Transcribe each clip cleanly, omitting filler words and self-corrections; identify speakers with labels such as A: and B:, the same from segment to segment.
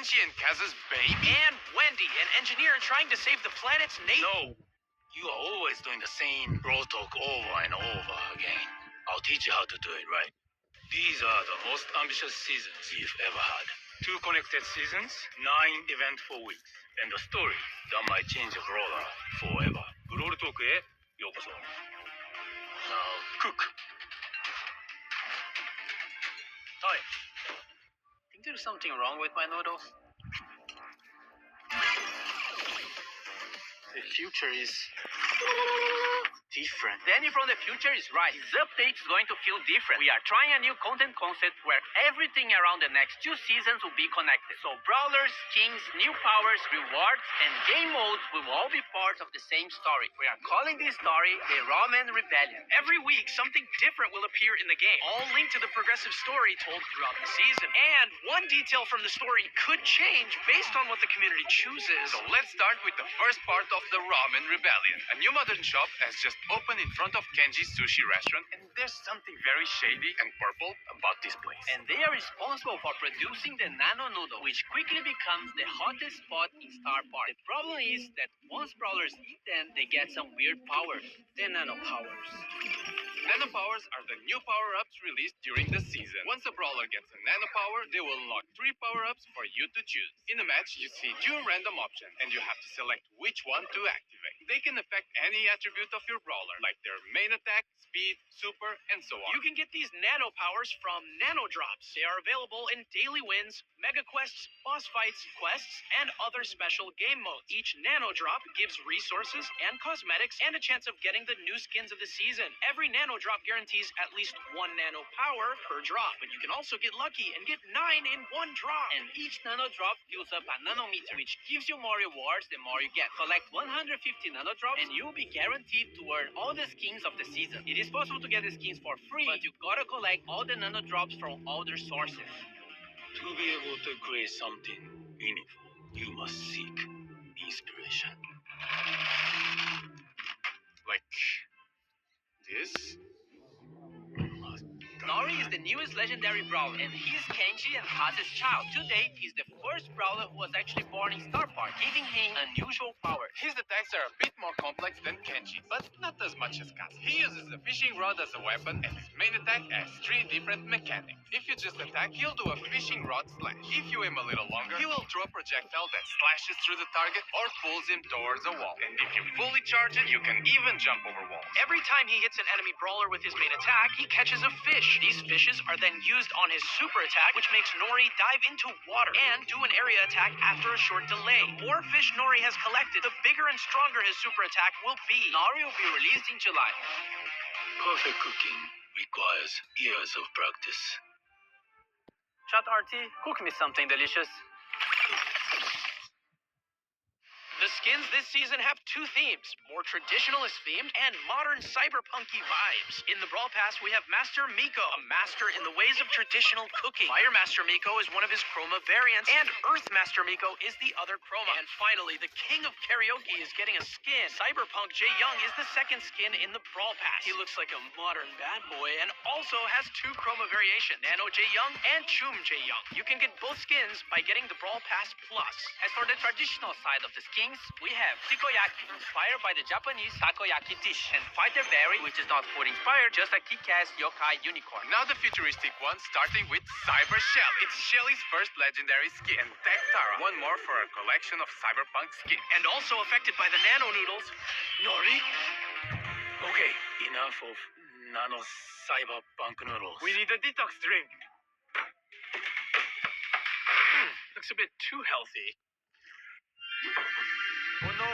A: Kenji and Kaze's baby?
B: And Wendy, an engineer trying to save the planet's
C: No. You are always doing the same Brawl talk over and over again. I'll teach you how to do it right. These are the most ambitious seasons you've ever had. 2 connected seasons, 9 eventful weeks, and a story that might change a brawler forever. Brawl talk へようこそ. Now cook.
B: Hi. Think there's something wrong with my noodles? The future is different. Danny from the future is right. This update is going to feel different. We are trying a new content concept where everything around the next 2 seasons will be connected. So Brawlers, Kings, new powers, rewards, and game modes will all be part of the same story. We are calling this story the Ramen Rebellion. Every week, something different will appear in the game, all linked to the progressive story told throughout the season. And one detail from the story could change based on what the community chooses.
A: So let's start with the first part of the Ramen Rebellion. A new modern shop has just opened in front of Kenji's sushi restaurant, and there's something very shady and purple about this place.
B: And they are responsible for producing the nano noodle, which quickly becomes the hottest spot in Star Park. The problem is that once brawlers eat them, they get some weird powers. The NanoPowers.
A: NanoPowers are the new power-ups released during the season. Once a brawler gets a nanopower, they will unlock 3 power-ups for you to choose. In a match, you see 2 random options, and you have to select which one to activate. They can affect any attribute of your brawler, like their main attack, speed, super, and so on.
B: You can get these nano powers from nano drops. They are available in daily wins, mega quests, boss fights, quests, and other special game modes. Each nano drop gives resources and cosmetics and a chance of getting the new skins of the season. Every nano drop guarantees at least 1 nano power per drop, but you can also get lucky and get 9 in 1 drop. And each nano drop fills up a nanometer, which gives you more rewards the more you get. Collect 150 nano drops and you'll be guaranteed to earn all the skins of the season. It is possible to get the skins for free, but you gotta collect all the nano drops from other sources.
C: To be able to create something meaningful, you must seek inspiration.
A: Like this?
B: Nori is the newest legendary brawler, and he's Kenji and Kaze's child. To date, he's the first brawler who was actually born in Star Park, giving him unusual powers.
A: His attacks are a bit more complex than Kenji's, but not as much as Kaze. He uses a fishing rod as a weapon, and his main attack has 3 different mechanics. If you just attack, he'll do a fishing rod slash. If you aim a little longer, he will throw a projectile that slashes through the target or pulls him towards a wall. And if you fully charge it, you can even jump over walls.
B: Every time he hits an enemy brawler with his main attack, he catches a fish. These fishes are then used on his super attack, which makes Nori dive into water and do an area attack after a short delay. The more fish Nori has collected, the bigger and stronger his super attack will be. Nori will be released in July.
C: Perfect cooking requires years of practice.
B: Chat RT, cook me something delicious. The skins this season have 2 themes, more traditionalist themed and modern cyberpunky vibes. In the Brawl Pass, we have Master Miko, a master in the ways of traditional cooking. Fire Master Miko is one of his chroma variants, and Earth Master Miko is the other chroma. And finally, the King of Karaoke is getting a skin. Cyberpunk Jae Young is the 2nd skin in the Brawl Pass. He looks like a modern bad boy and also has 2 chroma variations, Nano Jae Young and Chum Jae Young. You can get both skins by getting the Brawl Pass Plus. As for the traditional side of the skins, we have Takoyaki, inspired by the Japanese takoyaki dish, and Fighter Berry, which is not food inspired, just a kick-ass yokai unicorn.
A: Now the futuristic one, starting with Cyber Shelly. It's Shelly's first legendary skin, and Tech Tara, one more for a collection of cyberpunk skins.
B: And also affected by the nano noodles, Nori.
C: Okay, enough of nano cyberpunk noodles.
A: We need a detox drink.
B: Looks a bit too healthy.
A: Oh no,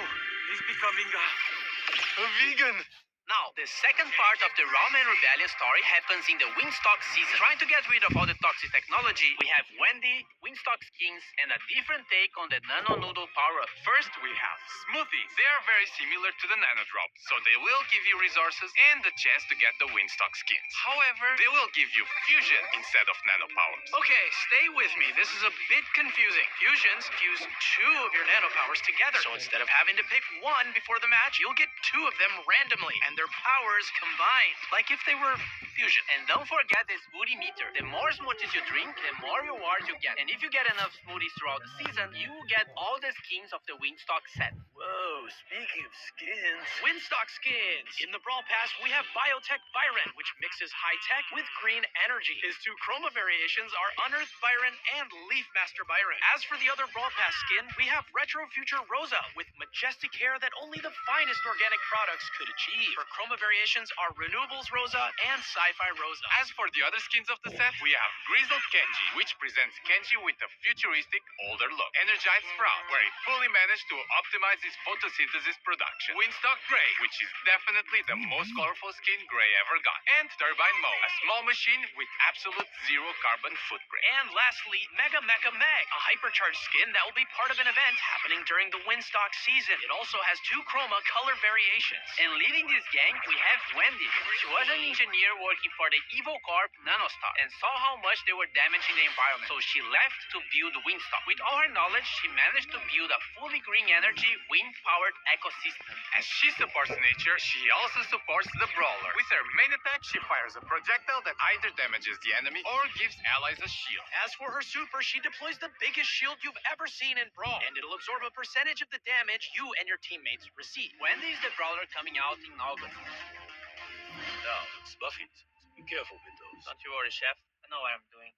A: he's becoming a vegan.
B: Now, the second part of the Ramen Rebellion story happens in the Wingstock season. Trying to get rid of all the toxic technology, we have Wendy, Wingstock skins, and a different take on the Nano Noodle power-up.
A: First, we have smoothies. They are very similar to the Nano Drop, so they will give you resources and the chance to get the Wingstock skins. However, they will give you fusion instead of nano powers.
B: Okay, stay with me. This is a bit confusing. Fusions fuse 2 of your nano powers together. So instead of having to pick 1 before the match, you'll get 2 of them randomly. And their powers combined, like if they were fusion. And don't forget the smoothie meter. The more smoothies you drink, the more rewards you get. And if you get enough smoothies throughout the season, you will get all the skins of the Wingstock set.
D: Whoa, speaking of skins.
B: Wingstock skins! In the Brawl Pass, we have Biotech Byron, which mixes high-tech with green energy. His two chroma variations are Unearthed Byron and Leaf Master Byron. As for the other Brawl Pass skin, we have Retro Future Rosa, with majestic hair that only the finest organic products could achieve. Her chroma variations are Renewables Rosa and Sci-Fi Rosa.
A: As for the other skins of the set, we have Grizzled Kenji, which presents Kenji with a futuristic, older look. Energized Sprout, where he fully managed to optimize his photosynthesis production. Windstock Gray, which is definitely the most colorful skin Gray ever got. And Turbine Mo, a small machine with absolute zero carbon footprint.
B: And lastly, Mega Mecha Meg, a hypercharged skin that will be part of an event happening during the Windstock season. It also has two chroma color variations. And leading this gang, we have Wendy. She was an engineer working for the Evil Corp Nanostar and saw how much they were damaging the environment. So she left to build Windstock. With all her knowledge, she managed to build a fully green energy, wind-powered ecosystem.
A: As she supports nature, she also supports the Brawler. With her main attack, she fires a projectile that either damages the enemy or gives allies a shield.
B: As for her super, she deploys the biggest shield you've ever seen in Brawl, and it'll absorb a percentage of the damage you and your teammates receive. Wendy is the Brawler coming out in August.
D: Now, it's Buffies. Be careful with those.
B: Don't you worry, Chef. I know what I'm doing.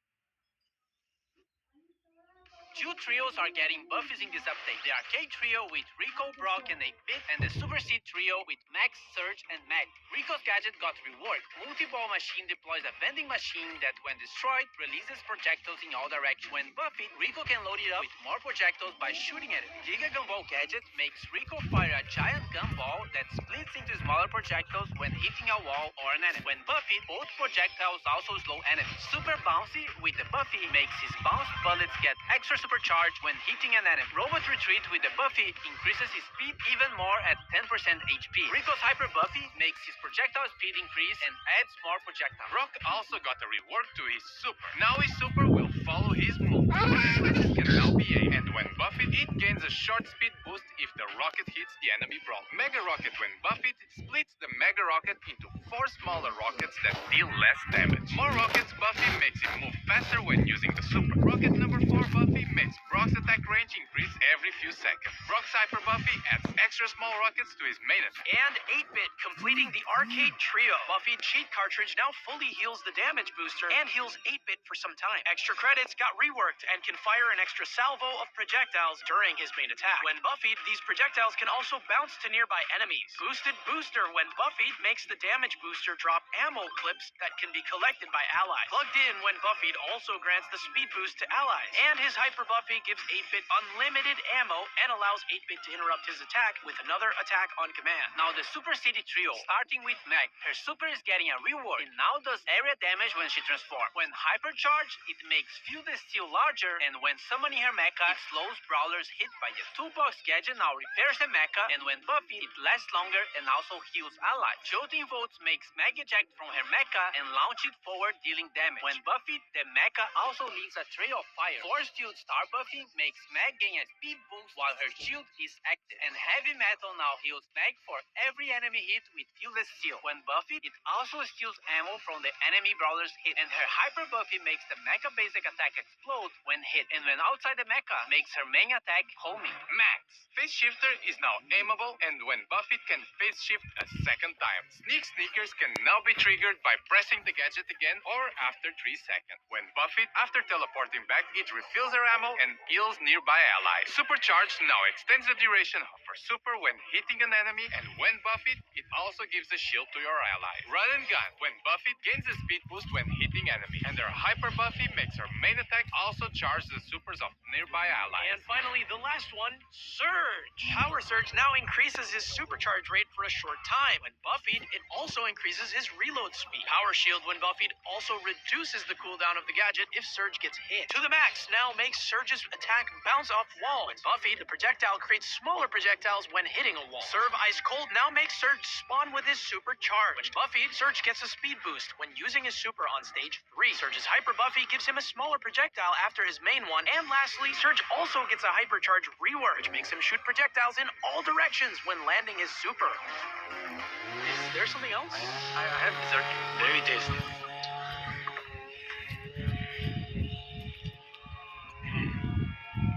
B: Two trios are getting Buffies in this update. The Arcade Trio with Rico, Brock, and 8-Bit, and the Super Seed Trio with Max, Surge, and Meg. Rico's gadget got reworked. Multi-Ball Machine deploys a vending machine that, when destroyed, releases projectiles in all directions. When Buffied, Rico can load it up with more projectiles by shooting at it. Giga Gumball gadget makes Rico fire a giant gumball that splits into smaller projectiles when hitting a wall or an enemy. When Buffied, both projectiles also slow enemies. Super Bouncy with the Buffy makes his bounce bullets get extra supercharged when hitting an enemy. Robot Retreat with the Buffy increases his speed even more at 10% HP. Rico's Hyper Buffy makes his projectile speed increase and adds more projectiles.
A: Brock also got a rework to his super. Now his super will follow his move. It can now be A, and when buffed, it gains a short speed boost if the rocket hits the enemy Brawl. Mega Rocket, when buffed, splits the Mega Rocket into 4 smaller rockets that deal less damage. More rockets Buffy makes him move faster when using the super. Rocket number 4 Buffy makes Brock's attack range increase every few seconds. Brock's Hyper Buffy adds extra small rockets to his main attack.
B: And 8-Bit, completing the Arcade Trio. Buffy cheat cartridge now fully heals the damage booster and heals 8-Bit for some time. Extra credits got reworked and can fire an extra salvo of projectiles during his main attack. When Buffied, these projectiles can also bounce to nearby enemies. Boosted Booster, when Buffied, makes the damage booster drop ammo clips that can be collected by allies. Plugged in, when Buffied, also grants the speed boost to allies. And his Hyper Buffy gives 8-Bit unlimited ammo and allows 8-Bit to interrupt his attack with another attack on command. Now the Super City Trio, starting with Meg. Her super is getting a reward. It now does area damage when she transforms. When Hypercharge, it makes Feel the Steel larger, and when summoning her mecha, it slows Brawlers hit by it. Toolbox gadget now repairs the mecha, and when Buffy, it lasts longer and also heals allies. Jolting Volts makes Meg eject from her mecha and launch it forward, dealing damage. When Buffy, the mecha also leaves a trail of fire. Force Shield Star Buffy makes Meg gain a speed boost while her shield is active. And Heavy Metal now heals Meg for every enemy hit with Feel the Steel. When Buffy, it also steals ammo from the enemy Brawlers hit. And her Hyper Buffy makes the mecha basic attack explode when hit. And when outside the mecha, makes her main attack homing.
A: Max. Phase Shifter is now aimable, and when Buffy can phase shift a second time. Sneak Sneakers can now be triggered by pressing the gadget again or after 3 seconds. When Buffy, after teleporting back, it refills her ammo and heals nearby allies. Supercharge now extends the duration of her super when hitting an enemy, and when Buffy, it also gives a shield to your ally. Run and Gun. When Buffy gains a speed boost when hitting enemy, and her Hyper Buffy makes her main attack also charge the supers of nearby allies.
B: And finally, the last one, Surge. Power Surge now increases his supercharge rate for a short time. When Buffyed, it also increases his reload speed. Power Shield, when Buffyed, also reduces the cooldown of the gadget if Surge gets hit. To the max now makes Surge's attack bounce off walls. When Buffyed, the projectile creates smaller projectiles when hitting a wall. Serve Ice Cold now makes Surge spawn with his supercharge. When Buffyed, Surge gets a speed boost when using his super on stage 3. Surge's Hyper Buffy gives him a smaller projectile after his main one. And lastly, Surge also gets a Hypercharge rework, which makes him shoot projectiles in all directions when landing his super. This is there something else? I have dessert.
C: Very tasty.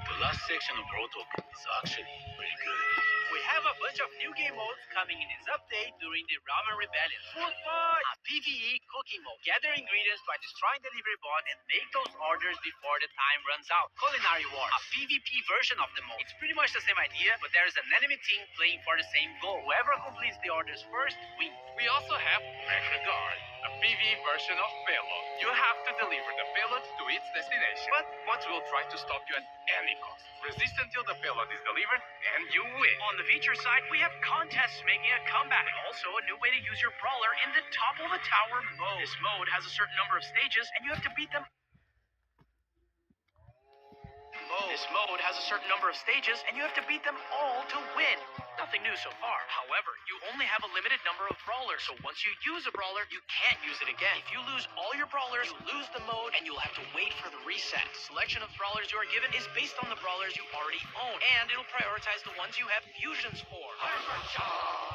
C: The last section of Brawl Talk is actually pretty good.
B: We have a bunch of new game modes coming in this update during the Ramen Rebellion. Food fight! A PvE cooking mode. Gather ingredients by destroying delivery bot and make those orders before the time runs out. Culinary War. A PvP version of the mode. It's pretty much the same idea, but there is an enemy team playing for the same goal. Whoever completes the orders first wins.
A: We also have Mecha Guard, a PvE version of payload. You have to deliver the payload to its destination, but bots will try to stop you at any cost. Resist until the payload is delivered, and you win.
B: On the feature side, we have contests making a comeback, and also a new way to use your brawler in the top of a tower mode. This mode has a certain number of stages, and you have to beat them. This mode has a certain number of stages, and you have to beat them all to win. Nothing new so far. However, you only have a limited number of brawlers, so once you use a brawler, you can't use it again. If you lose all your brawlers, you lose the mode, and you'll have to wait for the reset. The selection of brawlers you are given is based on the brawlers you already own, and it'll prioritize the ones you have fusions for.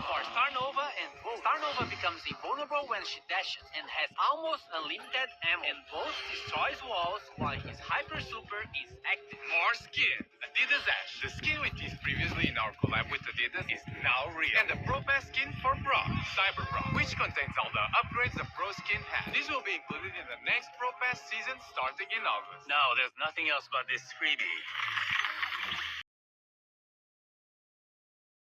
E: For Star Nova and Bull. Star Nova becomes invulnerable when she dashes and has almost unlimited ammo, and Bull destroys walls while his Hyper Super is active.
A: More skin. Adidas Ash. The skin we teased previously in our collab with Adidas is now real. And the Pro Pass skin for Brawl, Cyber Brawl, which contains all the upgrades the Pro skin has. These will be included in the next Pro Pass season starting in August.
C: Now, there's nothing else but this freebie.